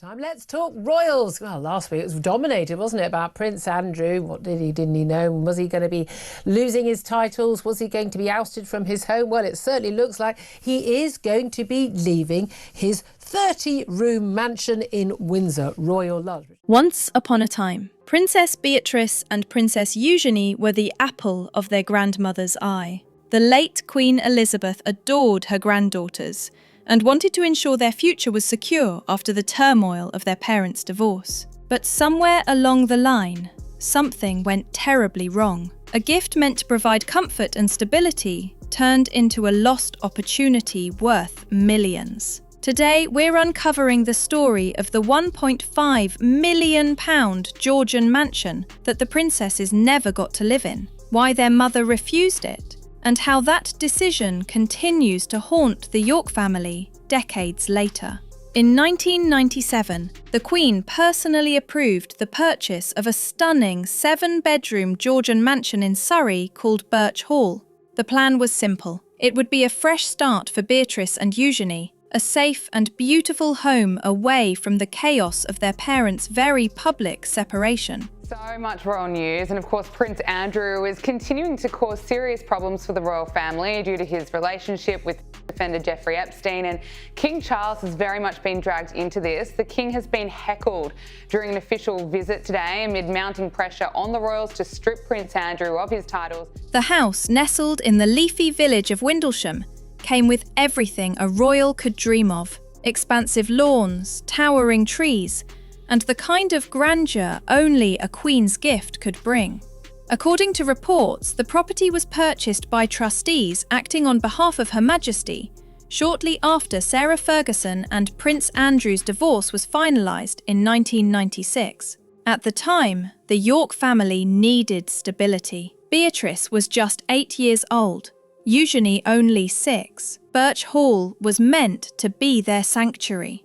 Time. Let's talk royals. Well, last week it was dominated, wasn't it, about Prince Andrew? What did he, didn't he know? Was he going to be losing his titles? Was he going to be ousted from his home? Well, it certainly looks like he is going to be leaving his 30-room mansion in Windsor. Royal love. Once upon a time, Princess Beatrice and Princess Eugenie were the apple of their grandmother's eye. The late Queen Elizabeth adored her granddaughters and wanted to ensure their future was secure after the turmoil of their parents' divorce. But somewhere along the line, something went terribly wrong. A gift meant to provide comfort and stability turned into a lost opportunity worth millions. Today, we're uncovering the story of the £1.5 million Georgian mansion that the princesses never got to live in, why their mother refused it, and how that decision continues to haunt the York family decades later. In 1997, the Queen personally approved the purchase of a stunning 7-bedroom Georgian mansion in Surrey called Birch Hall. The plan was simple. It would be a fresh start for Beatrice and Eugenie, a safe and beautiful home away from the chaos of their parents' very public separation. So much royal news, and of course Prince Andrew is continuing to cause serious problems for the royal family due to his relationship with defender Jeffrey Epstein, and King Charles has very much been dragged into this. The King has been heckled during an official visit today amid mounting pressure on the royals to strip Prince Andrew of his titles. The house, nestled in the leafy village of Windlesham, came with everything a royal could dream of: expansive lawns, towering trees, and the kind of grandeur only a Queen's gift could bring. According to reports, the property was purchased by trustees acting on behalf of Her Majesty shortly after Sarah Ferguson and Prince Andrew's divorce was finalised in 1996. At the time, the York family needed stability. Beatrice was just 8 years old, Eugenie only 6. Birch Hall was meant to be their sanctuary.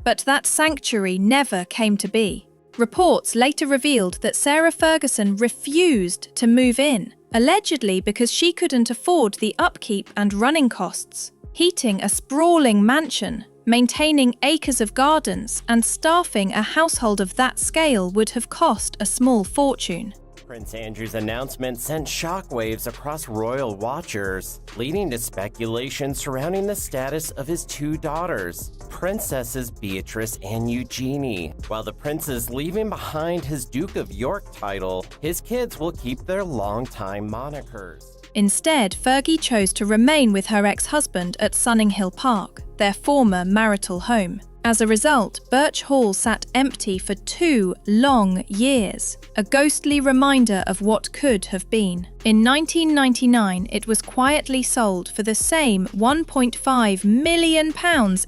But that sanctuary never came to be. Reports later revealed that Sarah Ferguson refused to move in, allegedly because she couldn't afford the upkeep and running costs. Heating a sprawling mansion, maintaining acres of gardens, and staffing a household of that scale would have cost a small fortune. Prince Andrew's announcement sent shockwaves across royal watchers, leading to speculation surrounding the status of his 2 daughters, Princesses Beatrice and Eugenie. While the prince is leaving behind his Duke of York title, his kids will keep their longtime monikers. Instead, Fergie chose to remain with her ex-husband at Sunninghill Park, their former marital home. As a result, Birch Hall sat empty for 2 long years, a ghostly reminder of what could have been. In 1999, it was quietly sold for the same £1.5 million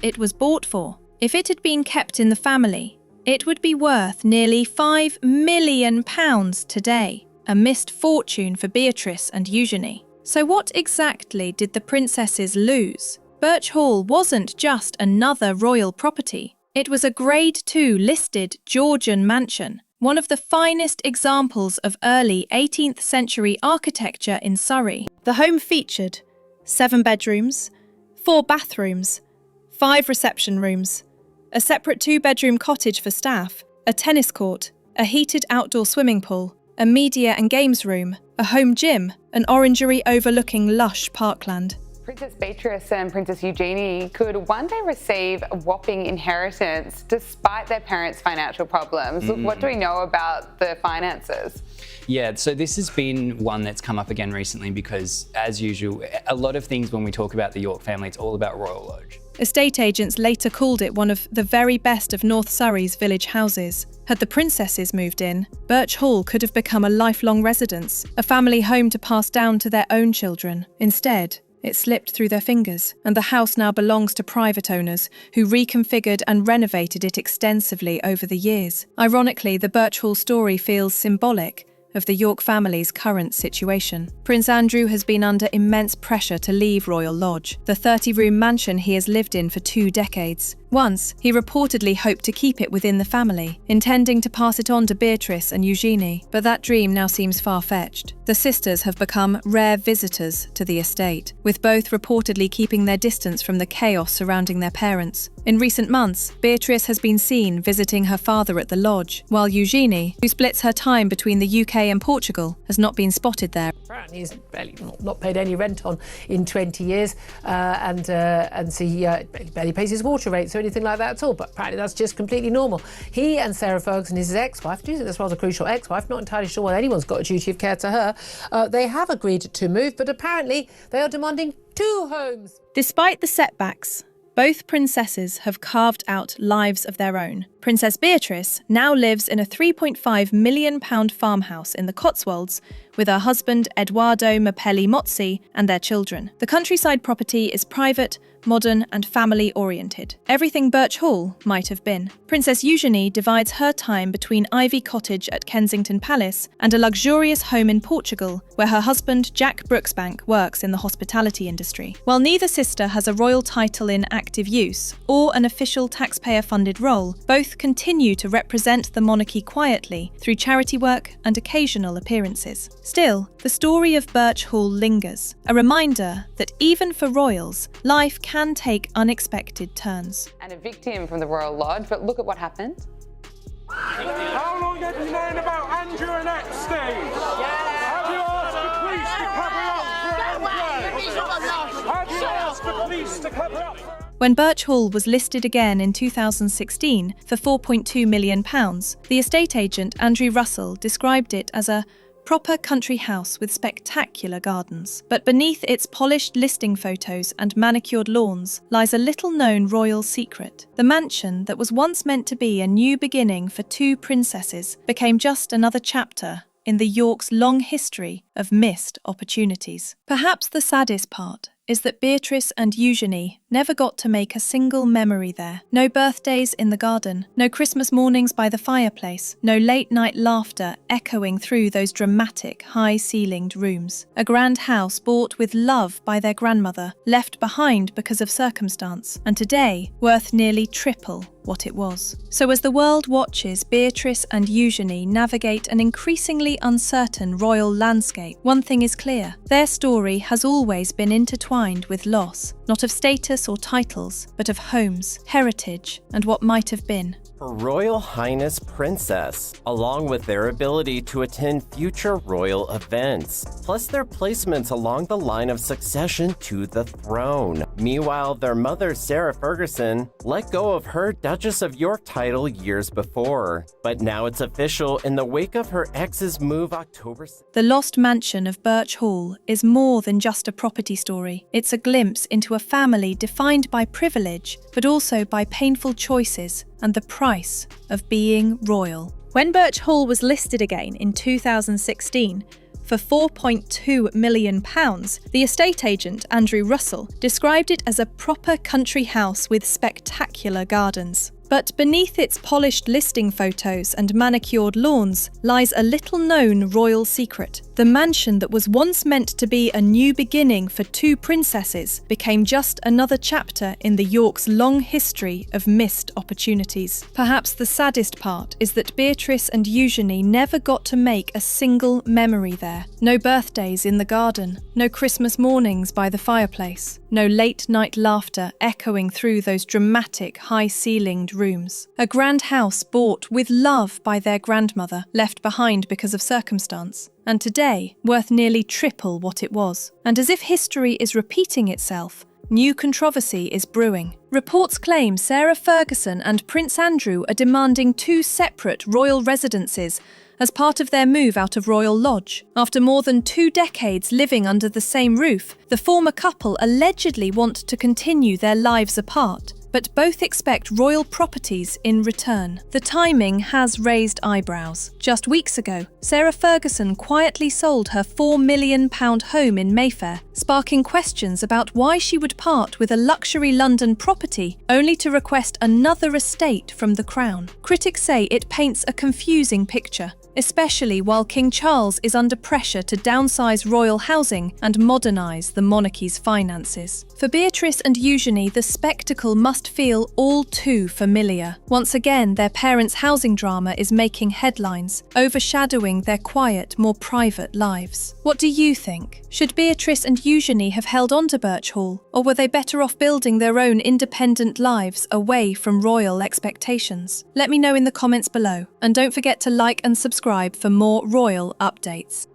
it was bought for. If it had been kept in the family, it would be worth nearly £5 million today, a missed fortune for Beatrice and Eugenie. So what exactly did the princesses lose? Birch Hall wasn't just another royal property. It was a Grade 2 listed Georgian mansion, one of the finest examples of early 18th century architecture in Surrey. The home featured 7 bedrooms, 4 bathrooms, 5 reception rooms, a separate 2-bedroom cottage for staff, a tennis court, a heated outdoor swimming pool, a media and games room, a home gym, an orangery overlooking lush parkland. Princess Beatrice and Princess Eugenie could one day receive a whopping inheritance despite their parents' financial problems. What do we know about the finances? Yeah, so this has been one that's come up again recently because, as usual, a lot of things when we talk about the York family, it's all about royal lodge. Estate agents later called it one of the very best of North Surrey's village houses. Had the princesses moved in, Birch Hall could have become a lifelong residence, a family home to pass down to their own children. Instead, it slipped through their fingers, and the house now belongs to private owners who reconfigured and renovated it extensively over the years. Ironically, the Birch Hall story feels symbolic, of the York family's current situation. Prince Andrew has been under immense pressure to leave Royal Lodge, the 30-room mansion he has lived in for 2 decades. Once, he reportedly hoped to keep it within the family, intending to pass it on to Beatrice and Eugenie, but that dream now seems far-fetched. The sisters have become rare visitors to the estate, with both reportedly keeping their distance from the chaos surrounding their parents. In recent months, Beatrice has been seen visiting her father at the lodge, while Eugenie, who splits her time between the UK and Portugal, has not been spotted there. Apparently he's not paid any rent on in 20 years, and so he barely pays his water rates or anything like that at all, but apparently that's just completely normal. He and Sarah Ferguson, his ex-wife, I do think that's rather crucial, ex-wife, not entirely sure why anyone's got a duty of care to her, they have agreed to move, but apparently they are demanding 2 homes. Despite the setbacks, both princesses have carved out lives of their own. Princess Beatrice now lives in a £3.5 million farmhouse in the Cotswolds with her husband Edoardo Mapelli Mozzi and their children. The countryside property is private, modern and family-oriented. Everything Birch Hall might have been. Princess Eugenie divides her time between Ivy Cottage at Kensington Palace and a luxurious home in Portugal, where her husband Jack Brooksbank works in the hospitality industry. While neither sister has a royal title in active use or an official taxpayer-funded role, both continue to represent the monarchy quietly through charity work and occasional appearances. Still, the story of Birch Hall lingers, a reminder that even for royals, life can take unexpected turns. And evict him from the Royal Lodge, but look at what happened. How long have you known about Andrew and Epstein? Have you asked the police to cover up for Have you asked the police to cover up? When Birch Hall was listed again in 2016 for £4.2 million, the estate agent Andrew Russell described it as a proper country house with spectacular gardens. But beneath its polished listing photos and manicured lawns lies a little-known royal secret. The mansion that was once meant to be a new beginning for 2 princesses became just another chapter in the York's long history of missed opportunities. Perhaps the saddest part is that Beatrice and Eugenie never got to make a single memory there. No birthdays in the garden, no Christmas mornings by the fireplace, no late-night laughter echoing through those dramatic, high-ceilinged rooms. A grand house bought with love by their grandmother, left behind because of circumstance, and today worth nearly triple what it was. So as the world watches Beatrice and Eugenie navigate an increasingly uncertain royal landscape, one thing is clear: their story has always been intertwined with loss, not of status or titles, but of homes, heritage, and what might have been. Her Royal Highness Princess, along with their ability to attend future royal events, plus their placements along the line of succession to the throne. Meanwhile, their mother, Sarah Ferguson, let go of her Duchess of York title years before. But now it's official in the wake of her ex's move October 6th. The lost mansion of Birch Hall is more than just a property story. It's a glimpse into a family defined by privilege, but also by painful choices and the price of being royal. When Birch Hall was listed again in 2016 for £4.2 million, the estate agent Andrew Russell described it as a proper country house with spectacular gardens. But beneath its polished listing photos and manicured lawns lies a little-known royal secret. The mansion that was once meant to be a new beginning for 2 princesses became just another chapter in the York's long history of missed opportunities. Perhaps the saddest part is that Beatrice and Eugenie never got to make a single memory there. No birthdays in the garden, no Christmas mornings by the fireplace, no late-night laughter echoing through those dramatic, high-ceilinged rooms. A grand house bought with love by their grandmother, left behind because of circumstance, and today worth nearly triple what it was. And as if history is repeating itself, new controversy is brewing. Reports claim Sarah Ferguson and Prince Andrew are demanding 2 separate royal residences as part of their move out of Royal Lodge. After more than 2 decades living under the same roof, the former couple allegedly want to continue their lives apart, but both expect royal properties in return. The timing has raised eyebrows. Just weeks ago, Sarah Ferguson quietly sold her £4 million home in Mayfair, sparking questions about why she would part with a luxury London property only to request another estate from the Crown. Critics say it paints a confusing picture. especially while King Charles is under pressure to downsize royal housing and modernise the monarchy's finances. For Beatrice and Eugenie, the spectacle must feel all too familiar. Once again, their parents' housing drama is making headlines, overshadowing their quiet, more private lives. What do you think? Should Beatrice and Eugenie have held on to Birch Hall, or were they better off building their own independent lives away from royal expectations? Let me know in the comments below, and don't forget to like and subscribe for more royal updates.